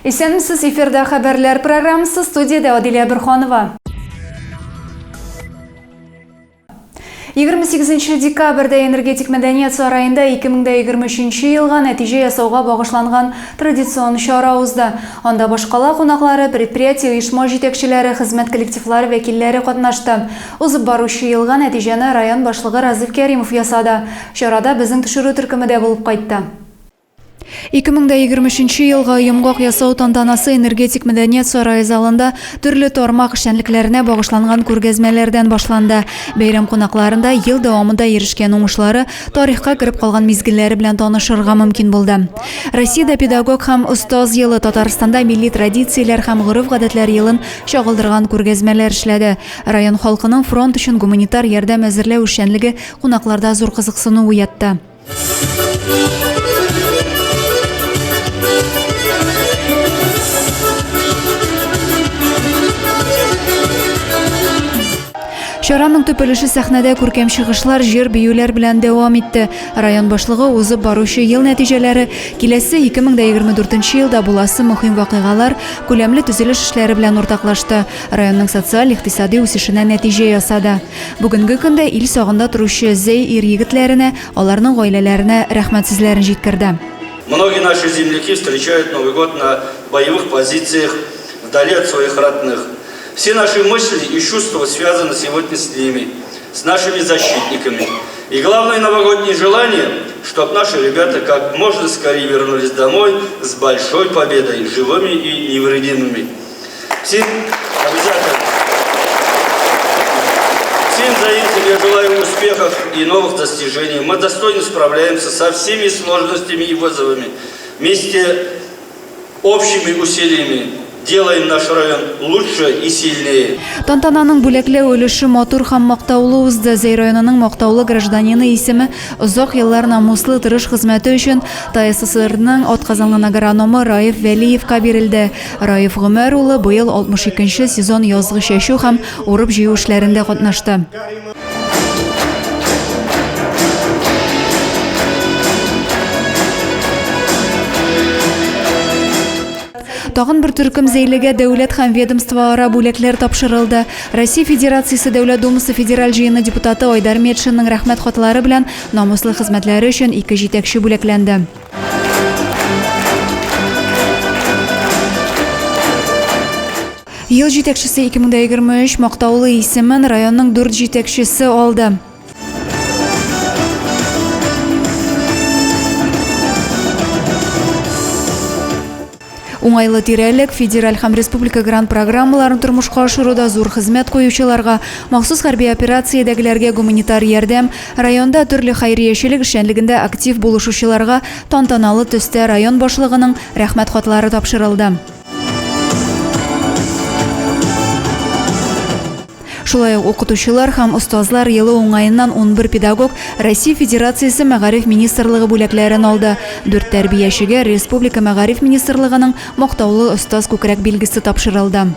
Исәнмесез, эфирда хәбәрләр программасы, студияда Адилия Бирханова. 28 декабрьдә энергетик мәдәният сарайында 2023 елга нәтиҗә ясауга багышланган традицион чара узды. Анда башкала кунаклары, предприятие, оешма җитәкчеләре, хезмәт коллективлары вәкилләре катнашты. Узып баручы елга нәтиҗәне район башлыгы Разиф Кәримов ясады. Чарада безнең төшерү төркемендә булып кайтты. 2023 елга йомгак ясау тантанасы энергетик мәдәният сарае залында төрле тармак эшчәнлекләренә багышланган күргәзмәләрдән башланды. Бәйрәм кунакларында ел дәвамында ирешкән уңышлары, тарихка кереп калган мизгелләре белән танышырга мөмкин булды. Россиядә педагог һәм остаз елы, Татарстанда милли традицияләр һәм гореф-гадәтләр елын чагылдырган күргәзмәләр эшләде. Район халкының фронт өчен гуманитар ярдәм әзерләү эшчәнлеге кунакларда зур кызыксыну уятты. Чараның төпелеше сәхнәдә күркәм чыгышлар, җыр, биюләр белән дәвам итте. Район башлыгы узып баручы ел нәтиҗәләре, киләсе 2024 елда буласы мөһим вакыйгалар, күләмле төзелеш эшләре белән уртаклашты. Районның социаль-икътисади үсешенә нәтиҗә ясады. Бүгенге көндә ил сагында торучы зәй ир-егетләренә, аларның гаиләләренә рәхмәт сүзләрен җиткерде. Многие наши земляки встречают Новый год на боевых позициях, вдали от своих родных. Все наши мысли и чувства связаны сегодня с ними, с нашими защитниками. И главное новогоднее желание, чтобы наши ребята как можно скорее вернулись домой с большой победой, живыми и невредимыми. Всем обязательно. Всем заявителям я желаю успехов и новых достижений. Мы достойно справляемся со всеми сложностями и вызовами. Вместе общими усилиями делаем наш район лучше и сильнее. Тантананың бүләкләү өлеше матур һәм мактаулы узды. Зәй районының мактаулы гражданины исеме озак еллар намуслы тырыш хезмәте өчен ТССРның атказанган агрономы Раиф Вәлиевка бирелде. Раиф Гомәр улы быел 62-нче сезон язгы чәчү һәм урып җыю эшләрендә катнашты. Тагын бер төркем зәйлегә дәүләт һәм ведомстволара бүләкләр тапшырылды. Россия Федерациясе Дәүләт Думасы федераль җыены депутаты Айдар Метшинның рәхмәт хатлары белән намуслы хезмәтләре өчен 2 җитәкче бүләкләнде. Ел җитәкчесе 2023 мактаулы исемен районның 4 җитәкчесе алды. Уңайлы тирәлек, федераль һәм республика грант программаларын тормышка ашыруда зур хезмәт куючыларга, махсус хәрби операциядәгеләргә гуманитар ярдәм, районда төрле хәйриячелек эшчәнлегендә актив булышучыларга тантаналы төстә район башлыгының рәхмәт хатлары тапшырылды. Шулай ук укытучылар һәм остазлар елы уңаеннан 11 педагог Россия Федерациясе Мәгариф министрлыгы бүләкләрен алды. 4 тәрбиячегә Республика Мәгариф министрлыгының мактаулы остаз күкрәк билгесе тапшырылды.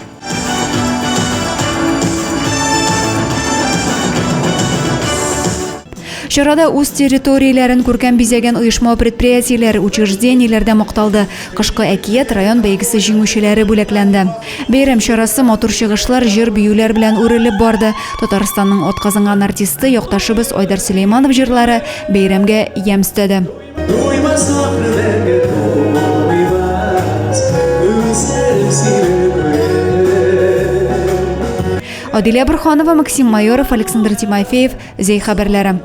Чарада үз территорияләрен күркәм бизәгән оешма предприятиеләр, учреждениеләрдә макталды. Кышкы әкият район бәйгесе җиңүчеләре бүләкләнде. Бәйрәм чарасы матур чыгышлар, җыр, биюләр белән үрелеп барды. Татарстанның атказанган артисты, якташыбыз Айдар Сөләйманов җырлары бәйрәмгә ямьстәде. Адилия Бирханова, Максим Майоров, Александр Тимофеев, Зәй хәбәрләре.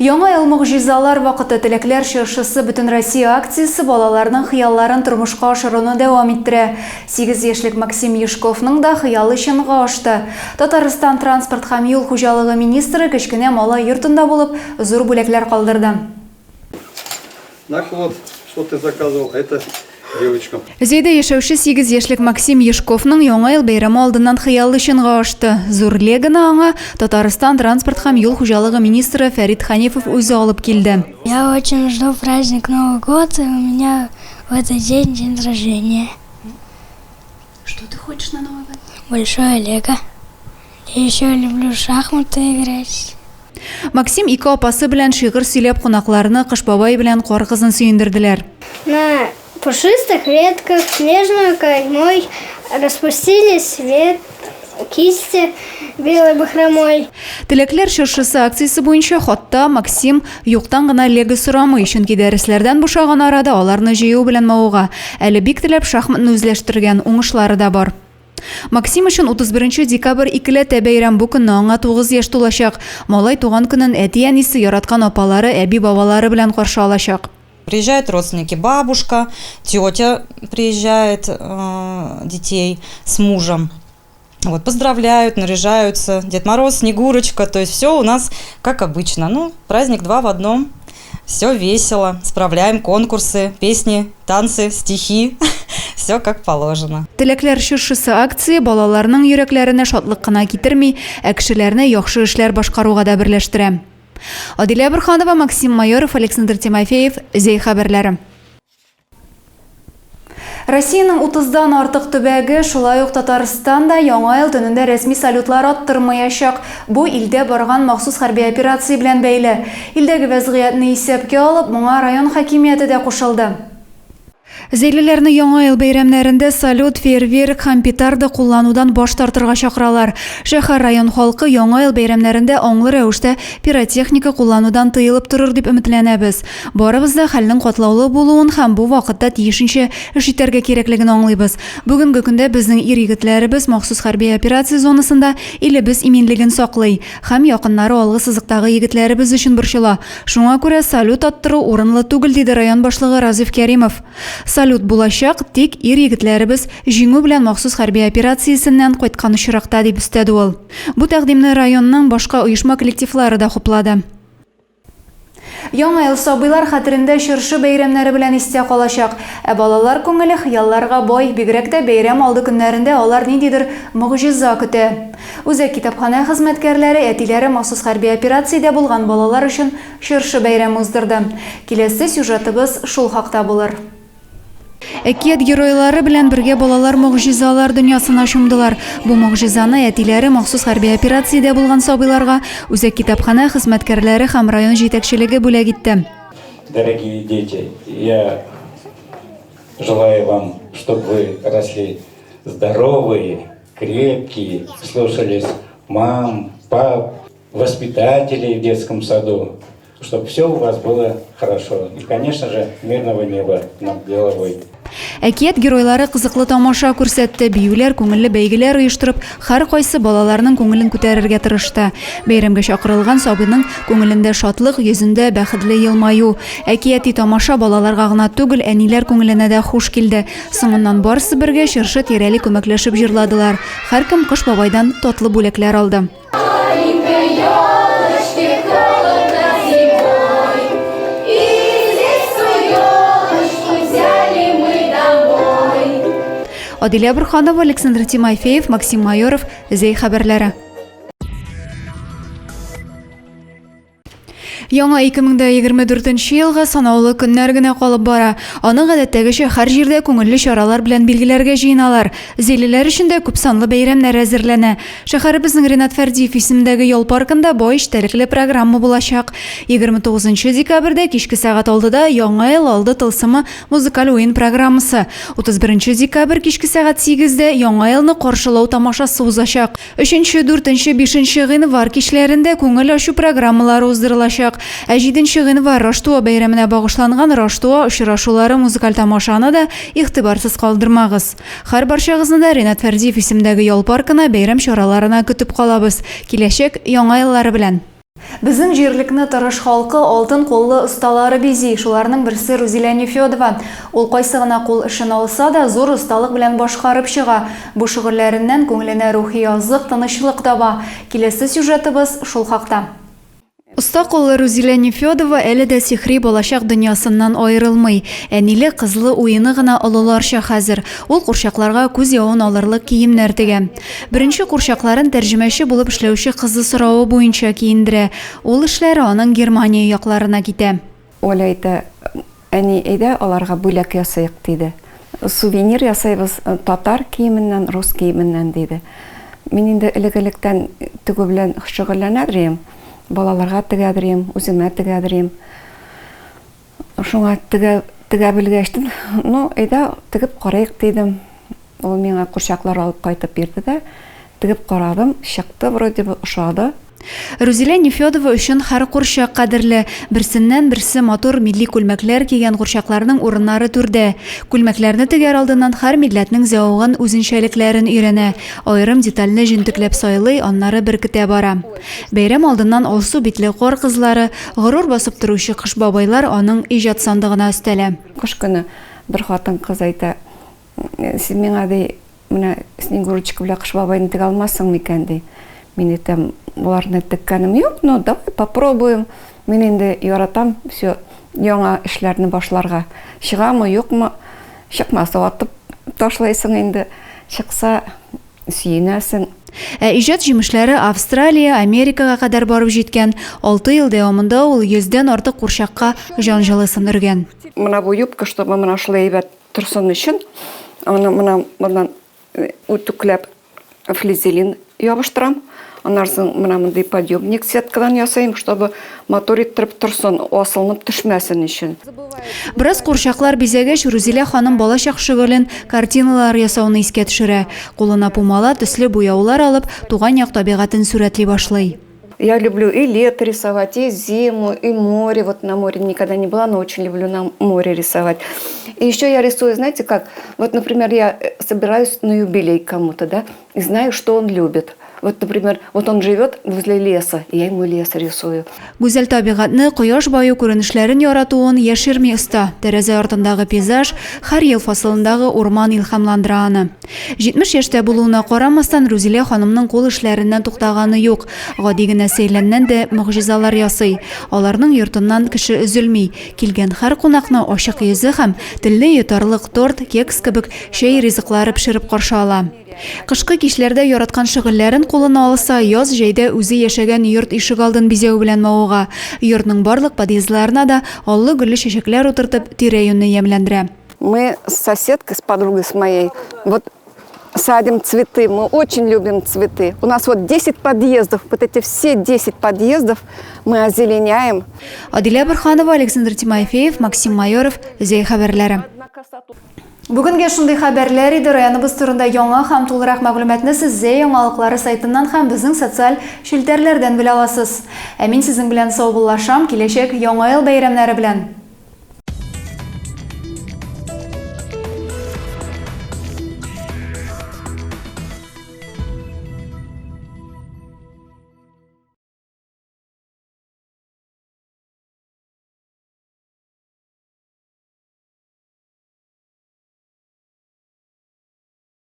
Яңа ел мөгъҗизалар вакыты теләкләр чыршысы бөтен Россия акциясе балаларның хыялларын тормышка ашыруны дәвам иттерә. 8 яшьлек Максим Ешковның да хыялы чынга ашты. Татарстан транспорт һәм юл хуҗалыгы министры кечкенә малай йортында булып зур бүләкләр калдырды. Вот, что ты заказывал, это девочка. Зәйдә яшәүче 8 яшьлек Максим Ешковның яңа ел бәйрәме алдыннан хыялы чынга ашты. Зур леганы аңа Татарстан транспорт һәм юл хуҗалыгы министры Фәрит Ханифов үзе алып килде. Я очень жду праздник Новый год, и у меня в этот день рождения. Что ты хочешь на Новый год? Большое лего. Я еще люблю шахматы играть. Максим ике апасы белән шигырь сөйләп кунакларны Кыш бабай белән Кар кызын сөендерделәр. На пушистых ветках, снежной каймой распустились цвет кисти белой бахромой. Телеклер чыршысы акциясы буенча хатта Максим юктан гына легі сұрамы, чөнки дәресләрдән бушаган арада аларны җыю белән мавыга, әле бик теләп шахматны үзләштергән уңышлары да бар. Максим өчен 31 декабрь икеләтә бәйрәм, бу көнне аңа 9 яшь тулачак. Малай туган көнен әти-әнисе, яраткан апалары, әби-бабалары белән каршы алачак. Приезжают родственники, бабушка, тетя приезжает, детей с мужем. Вот, поздравляют, наряжаются, Дед Мороз, Снегурочка, то есть все у нас как обычно. Ну, праздник 2 в 1, все весело, справляем конкурсы, песни, танцы, стихи, все как положено. Телеклер чыршысы акция балаларның йөрәкләренә шатлык кына китерми, ә кешеләрне яхшы эшләр башкаруга да берләштерә. Адилә Бурханова, Максим Майоров, Александр Тимофеев, Зей хәбәрләре. Россиянең 30-дан артык төбәге, шулай ук Татарстанда яңа ел төнендә рәсми салютлар аттырмаячак. Бу илдә барган махсус хәрби операция белән бәйле. Илдәге вазгыятьне исәпкә алып, моңа район хакимияте дә кушылды. Зәйлеләрне яңа ел бәйрәмнәрендә салют, фейерверк һәм петарда кулланудан баш тартырга чакыралар. Шәһәр район халкы яңа ел бәйрәмнәрендә аңлы рәвештә пиротехника кулланудан тыелып торыр дип өметләнәбез. Барыбыз да хәлнең катлаулы булуын һәм бу вакытта тиешенчә эш итәргә кирәклеген аңлыйбыз. Бүгенге көндә безнең ир-егетләребез махсус хәрби операция зонасында илебез иминлеген саклый һәм якыннары алгы сызыктагы егетләребез өчен борчыла. Шуңа күрә салют аттыру урынлы түгел, диде район башлыгы Разиф Кәримов. Салют булачак, тик ир-егетләребез җиңү белән махсус хәрби операциясеннән кайткан очракта, дип өстәде ул. Бу тәкъдимне районның башка оешма коллективлары да хуплады. Яңа ел сабыйлар хәтерендә чыршы бәйрәмнәре белән истә калачак. Ә балалар күңеле хыялларга бай, бигрәк тә бәйрәм алды көннәрендә алар ниндидер мөгъҗиза көтә. Үзәк китапханә хезмәткәрләре әтиләре махсус хәрби операциядә булган балалар өчен чыршы бәйрәм уздырды. Киләсе сюжетыбыз шул хакта булыр. Әкият геройлары белән бергә балалар мөгъҗизалар дөньясына чумдылар. Бу мөгъҗизаны әтиләре махсус хәрби операциядә булган сабыйларга үзәк китапханә хезмәткәрләре һәм район җитәкчелеге бүләк итте. Дорогие дети, я желаю вам, чтобы вы росли здоровые, крепкие, слушались мам, пап, воспитателей в детском саду, чтобы все у вас было хорошо. И, конечно же, мирного неба над головой. Әкият геройлары кызыклы тамаша күрсәтте, биюләр, күңелле бәйгеләр оештырып, һәр кайсы балаларның күңелен күтәрергә тырышты. Бәйрәмгә чакырылган сабыйның күңелендә шатлык, йөзендә бәхетле елмаю. Әкияти тамаша балаларга гына түгел, әниләр күңеленә дә хуш килде. Соңыннан барысы бергә чыршы тирәли күмәкләшеп җырладылар. Һәркем Кыш бабайдан татлы бүләкләр алды. Адилә Бурханова, Александр Тимофеев, Максим Майоров, Зей хәбәрләре. Яңа 2024 елга санаулы көннәр генә калып бара. Аны гадәттәгечә һәр җирдә күңелле чаралар белән билгеләргә җыеналар. Зәйлеләр өчен дә күп санлы бәйрәмнәр әзерләнә. Шәһәребезнең Ринат Фәрдиев исемендәге ял паркында бай эчтәлекле программа булачак. 29 декабрьдә кичке сәгать 6-да яңа ел алды тылсымы музыкаль уен программасы. 31 декабрь кичке сәгать 8-дә яңа елны каршылау тамашасы узачак. 3, 4, 5 гыйнвар кичләрендә күңел ачу программалары уздырылачак. Ә 7 гыйнвар Раштуа бәйрәменә багышланган Раштуа очрашулары музыкаль тамашаны да игътибарсыз калдырмагыз. Һәр барчагызны да Ринат Фәрдиев исемендәге ял паркына бәйрәм чараларына көтеп калабыз. Киләчәк яңа еллары белән. Безнең җирлекне тырыш халкы алтын куллы осталары бизи. Шуларның берсе Рузилә Нефёдова. Ул кайсы гына кул эшен алса да зур осталык белән башкарып чыга. Бу шөгыльләреннән күңеленә рухи азык, тынычлык таба. Киләсе сюжетыбыз шул хакта. Уста куллы Рузилә Нефёдова әле дә сихри балачак дөньясыннан аерылмый. Әниле кызлы уены гына олыларча хәзер. Ул курчакларга күз явын алырлык киемнәр тегә. Беренче курчакларын тәрҗемәче булып эшләүче кызы соравы буенча киендерә. Ул эшләре аның Германия якларына китә. Ул әйтә, әни, әйдә аларга бүләк ясыйк диде. Сувенир ясайбыз татар киеменнән, рус киеменнән диде. Мин инде элек-электән тегү белән шөгыльләнәм. Балаларга тегәдерем, үземә тегәдерем. Шуңа тегә белгәчтен, ну, әйдә тегеп карыйк дидем. Ул миңа курчаклар алып кайтып бирде дә, тегеп карадым, чыкты, вроде бы ошады. Рузилә Нефёдова өчен һәр курчак кадерле. Берсеннән берсе матур милли күлмәкләр кигән курчакларның урыннары түрдә. Күлмәкләрне тегәр алдыннан һәр милләтнең зәвыгын үзенчәлекләрен өйрәнә. Аерым детальне җентекләп сайлый, аннары беркетә бара. Бәйрәм алдыннан алсу битле кар кызлары, горур басып торучы кыш бабайлар аның иҗат сандыгына өстәлә. Кыш көне бер хатын кыз әйтә, син миңа ди, менә Снегурочка белән Кыш бабайны тегә алмассың микән ди. Мин әйтәм, буларны теккәнем юк, но давай попробуем. Мин инде яратам все яңа эшләрне башларга. Чыгамы, юкмы? Чыкмаса атып ташлайсың инде. Чыкса сөенәсең. Иҗат җимешләре Австралия, Америкага кадәр барып җиткән. 6 ел дәвамында ул 100дән артык курчакка җанҗылысын өргән. Менә бу юбка, чтобы менә шулай әйбәт торсын өчен, аны менә моннан үтүкләп флизелин ябыштырам. Аннан соң менә мондый подъемник сеткадан ясайм, чтобы мотор иттереп торсын, асылынып төшмәсен өчен. Бераз курчаклар бизәгәч, Рузилә ханым балачак шөгылен картиналар ясауны искә төшерә. Кулына пумала төсле буяулар алып, туган як табигатын сурәтли башлый. Я люблю и лето рисовать, и зиму, и море. Вот на море никогда не была, но очень люблю на море рисовать. И еще я рисую, знаете как? Вот, например, я собираюсь на юбилей кому-то, да, и знаю, что он любит. Вот, например, вот он живет возле леса, и я ему лес рисую. Гүзәл табигатны, кояш баю күренешләрен яратуын яшерми оста. Тәрәзә артындагы пейзаж, һәр ел фасылындагы урман илһамландыра аны. 70 яшьтә булуына карамастан, Рузилә ханымның кул эшләреннән туктаганы юк. Гади генә сәйләннән дә мөгъҗизалар ясый. Аларның йортыннан кеше өзелми. Килгән һәр кунакны ачык йөзе һәм телле йотарлык торт, кекс кебек чәй ризыклары пешереп каршы ала. Кышкы кичләрдә яраткан шөгыльләрен кулына алса, яз җәйдә үзе яшәгән йорт ишек алдын бизәү белән мавыга. Йортның барлык подъездларына да аллы-гөлле чәчәкләр утыртып, тирә-юньне ямьләндерә. Мы с соседкой, с подругой с моей, вот садим цветы, мы очень любим цветы. У нас вот 10 подъездов, вот эти все 10 подъездов мы озеленяем. Адилә Борханова, Александр Тимофеев, Максим Майоров, Зәй хәбәрләре. Бүгенге шундый хәбәрләр иде. Районыбыз турында яңа һәм тулырак мәгълүматны сез Зәй яңалыклары сайтыннан һәм безнең социаль шелтәрләрдән белә аласыз. Мин сезнең белән сау булашам, киләчәк яңа ел бәйрәмнәре белән.